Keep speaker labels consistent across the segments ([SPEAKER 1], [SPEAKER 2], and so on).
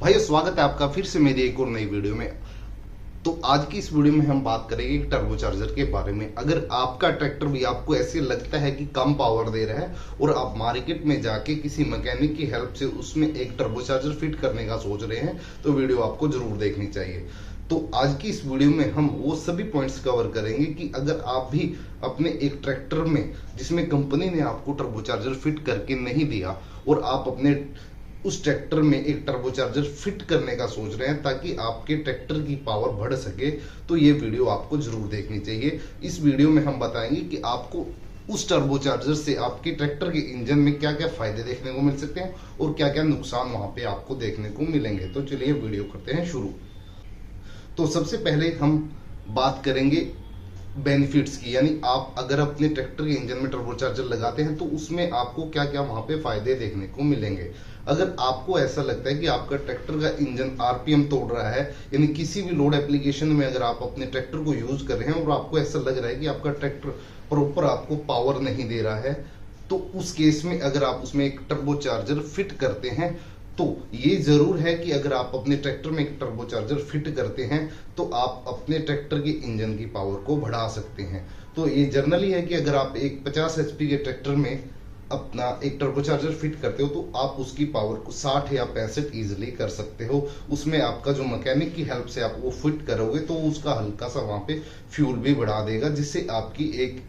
[SPEAKER 1] भाइयों, स्वागत है आपका फिर से मेरी एक और नई वीडियो में। तो आज की इस वीडियो में हम बात करेंगे टर्बोचार्जर के बारे में। अगर आपका ट्रैक्टर भी आपको ऐसे लगता है कि कम पावर दे रहा है और आप मार्केट में जाके किसी मैकेनिक की हेल्प से उसमें एक टर्बोचार्जर फिट करने का सोच रहे हैं, तो वीडियो आपको जरूर देखनी चाहिए। तो आज की इस वीडियो में हम वो सभी पॉइंट्स कवर करेंगे कि अगर आप भी अपने एक ट्रैक्टर में जिसमें कंपनी ने आपको टर्बोचार्जर फिट करके नहीं दिया और आप अपने उस ट्रैक्टर में एक टर्बोचार्जर फिट करने का सोच रहे हैं ताकि आपके ट्रैक्टर की पावर बढ़ सके, तो ये वीडियो आपको जरूर देखनी चाहिए। इस वीडियो में हम बताएंगे कि आपको उस टर्बोचार्जर से आपके ट्रैक्टर के इंजन में क्या क्या फायदे देखने को मिल सकते हैं और क्या क्या नुकसान वहां पे आपको देखने को मिलेंगे। तो चलिए वीडियो करते हैं शुरू। तो सबसे पहले हम बात करेंगे बेनिफिट्स की, यानी आप अगर अपने ट्रैक्टर के इंजन में टर्बोचार्जर लगाते हैं तो उसमें आपको क्या क्या वहां पे फायदे देखने को मिलेंगे। अगर आपको ऐसा लगता है कि आपका ट्रैक्टर का इंजन आरपीएम तोड़ रहा है, यानी किसी भी लोड एप्लीकेशन में अगर आप अपने ट्रैक्टर को यूज कर रहे हैं और आपको ऐसा लग रहा है कि आपका ट्रैक्टर प्रॉपर आपको पावर नहीं दे रहा है, तो उस केस में अगर आप उसमें एक टर्बोचार्जर फिट करते हैं, तो ये जरूर है कि अगर आप अपने ट्रैक्टर में एक टर्बोचार्जर फिट करते हैं तो आप अपने ट्रैक्टर के इंजन की पावर को बढ़ा सकते हैं। तो ये जनरली है कि अगर आप एक 50 एचपी के ट्रैक्टर में अपना एक टर्बोचार्जर फिट करते हो तो आप उसकी पावर को 60 या 65 इजिली कर सकते हो। उसमें आपका जो मैकेनिक की हेल्प से आप वो फिट करोगे तो उसका हल्का सा वहां पे फ्यूल भी बढ़ा देगा, जिससे आपकी एक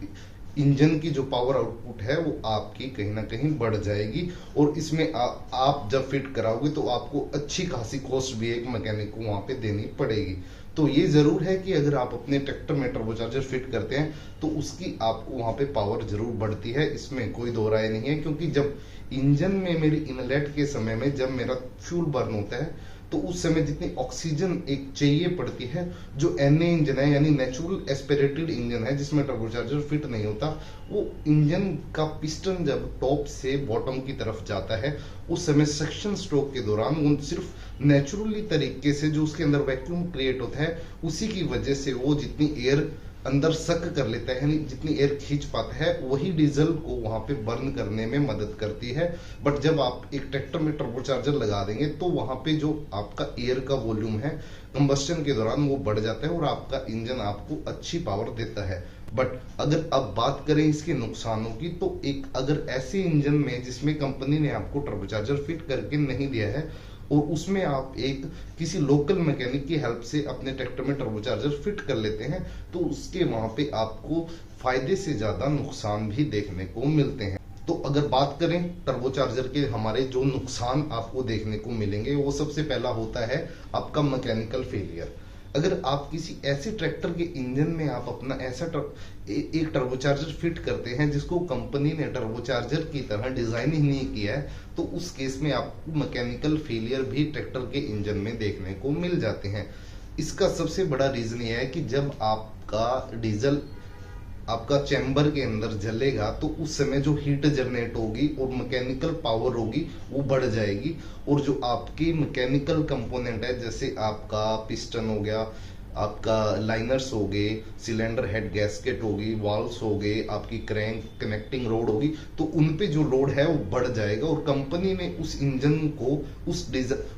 [SPEAKER 1] इंजन की जो पावर आउटपुट है वो आपकी कहीं ना कहीं बढ़ जाएगी। और इसमें आप जब फिट कराओगे तो आपको अच्छी खासी कॉस्ट भी एक मैकेनिक को वहां पे देनी पड़ेगी। तो ये जरूर है कि अगर आप अपने ट्रैक्टर में टर्बोचार्जर फिट करते हैं तो उसकी आपको वहां पे पावर जरूर बढ़ती है, इसमें कोई दो राय नहीं है। क्योंकि जब इंजन में मेरी इनलेट के समय में जब मेरा फ्यूल बर्न होता है तो उस समय जितनी ऑक्सीजन एक चाहिए पड़ती है, जो एनए इंजन है यानी नेचुरल एस्पिरेटेड इंजन है जिसमें टर्बोचार्जर फिट नहीं होता, वो इंजन का पिस्टन जब टॉप से बॉटम की तरफ जाता है उस समय सक्शन स्ट्रोक के दौरान वो सिर्फ नेचुरली तरीके से जो उसके अंदर वैक्यूम क्रिएट होता है उसी की वजह से वो जितनी एयर अंदर सक कर लेता है, यानी जितनी एयर खींच पाता है, वही डीजल को वहां पे बर्न करने में मदद करती है। बट जब आप एक ट्रैक्टर में टर्बोचार्जर लगा देंगे तो वहां पे जो आपका एयर का वॉल्यूम है कंबस्टन के दौरान वो बढ़ जाता है और आपका इंजन आपको अच्छी पावर देता है। बट अगर अब बात करें इसके नुकसानों की, तो एक अगर ऐसे इंजन में जिसमें कंपनी ने आपको टर्बोचार्जर फिट करके नहीं दिया है और उसमें आप एक किसी लोकल मैकेनिक की हेल्प से अपने ट्रैक्टर में टर्बोचार्जर फिट कर लेते हैं, तो उसके वहां पे आपको फायदे से ज्यादा नुकसान भी देखने को मिलते हैं। तो अगर बात करें टर्बोचार्जर के हमारे जो नुकसान आपको देखने को मिलेंगे, वो सबसे पहला होता है आपका मैकेनिकल फेलियर। अगर आप किसी ऐसे ट्रैक्टर के इंजन में आप अपना ऐसा एक टर्बोचार्जर फिट करते हैं जिसको कंपनी ने टर्बोचार्जर की तरह डिजाइन ही नहीं किया है, तो उस केस में आपको मैकेनिकल फेलियर भी ट्रैक्टर के इंजन में देखने को मिल जाते हैं। इसका सबसे बड़ा रीजन यह है कि जब आपका डीजल आपका चैम्बर के अंदर जलेगा तो उस समय जो हीट जनरेट होगी और मैकेनिकल पावर होगी वो बढ़ जाएगी, और जो आपकी मैकेनिकल कंपोनेंट है जैसे आपका पिस्टन हो गया, आपका लाइनर्स हो गए, सिलेंडर हेड गैस्केट होगी, वाल्व्स हो गए, आपकी क्रैंक कनेक्टिंग रोड होगी, तो उन पे जो लोड है वो बढ़ जाएगा। और कंपनी ने उस इंजन को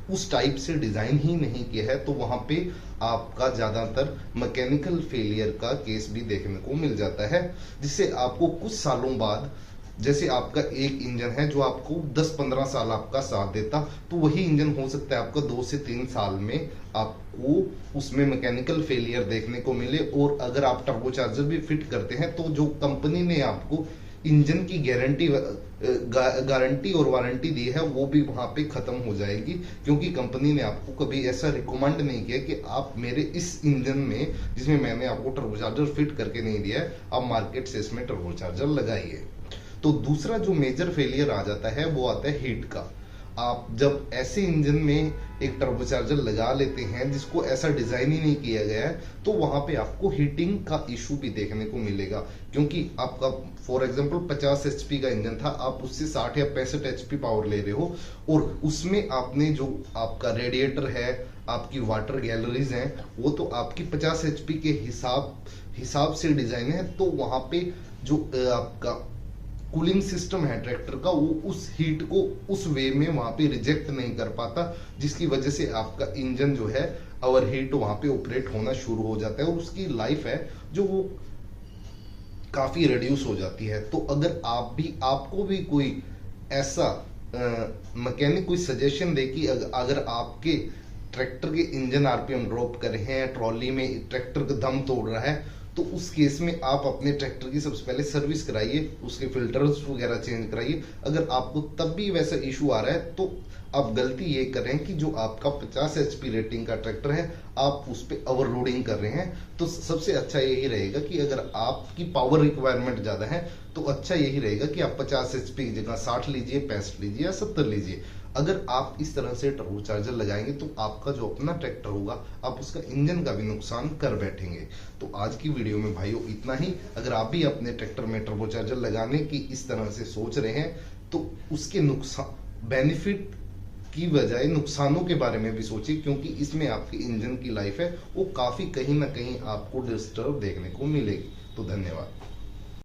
[SPEAKER 1] उस टाइप से डिजाइन ही नहीं किया है, तो वहां पे आपका ज्यादातर मैकेनिकल फेलियर का केस भी देखने को मिल जाता है, जिससे आपको कुछ सालों बाद, जैसे आपका एक इंजन है जो आपको 10-15 साल आपका साथ देता, तो वही इंजन हो सकता है आपका 2 से 3 साल में आपको उसमें मैकेनिकल फेलियर देखने को मिले। और अगर आप टर्बोचार्जर भी फिट करते हैं तो जो कंपनी ने आपको इंजन की गारंटी और वारंटी दी है वो भी वहां पे खत्म हो जाएगी, क्योंकि कंपनी ने आपको कभी ऐसा रिकमेंड नहीं किया कि आप मेरे इस इंजन में जिसमें मैंने आपको टर्बोचार्जर फिट करके नहीं दिया है, आप मार्केट से इसमें टर्बोचार्जर लगाइए। तो दूसरा जो मेजर फेलियर आ जाता है वो आता है हीट का। आप जब ऐसे इंजन में एक टर्बोचार्जर लगा लेते हैं जिसको ऐसा डिजाइन ही नहीं किया गया है, तो वहां पे आपको हीटिंग का इशू भी देखने को मिलेगा। क्योंकि आपका फॉर एग्जांपल 50 एचपी का इंजन था, आप उससे 60 या 65 एचपी पावर ले रहे हो, और उसमें आपने जो आपका रेडिएटर है, आपकी वाटर गैलरीज हैं, वो तो आपकी 50 एचपी के हिसाब से डिजाइन है। तो वहां पे जो आपका कूलिंग सिस्टम है ट्रैक्टर का, वो उस हीट को उस वे में वहां पे रिजेक्ट नहीं कर पाता, जिसकी वजह से आपका इंजन जो है ओवर हीट वहां पे ऑपरेट होना शुरू हो जाता है और उसकी लाइफ है जो वो काफी रिड्यूस हो जाती है। तो अगर आपको भी कोई ऐसा मैकेनिक कोई सजेशन दे कि अगर आपके ट्रैक्टर के इंजन आरपीएम ड्रॉप कर रहे हैं, ट्रॉली में ट्रैक्टर का दम तोड़ रहा है, तो उस केस में आप अपने ट्रैक्टर की सबसे पहले सर्विस कराइए, उसके फिल्टर्स वगैरह चेंज कराइए। अगर आपको तब भी वैसा इशू आ रहा है तो आप गलती ये कर रहे हैं कि जो आपका 50 एचपी रेटिंग का ट्रैक्टर है आप उस पर ओवरलोडिंग कर रहे हैं। तो सबसे अच्छा यही रहेगा कि अगर आपकी पावर रिक्वायरमेंट ज्यादा है तो अच्छा यही रहेगा कि आप 50 एचपी की जगह 60 लीजिए, 65 लीजिए या 70 लीजिए। अगर आप इस तरह से टर्बो चार्जर लगाएंगे तो आपका जो अपना ट्रैक्टर होगा आप उसका इंजन का भी नुकसान कर बैठेंगे। तो आज की वीडियो में भाइयों इतना ही। अगर आप भी अपने ट्रैक्टर में टर्बो चार्जर लगाने की इस तरह से सोच रहे हैं तो उसके नुकसान बेनिफिट की बजाय नुकसानों के बारे में भी सोचिए, क्योंकि इसमें आपके इंजन की लाइफ है वो काफी कहीं ना कहीं आपको डिस्टर्ब देखने को मिलेगी। तो धन्यवाद।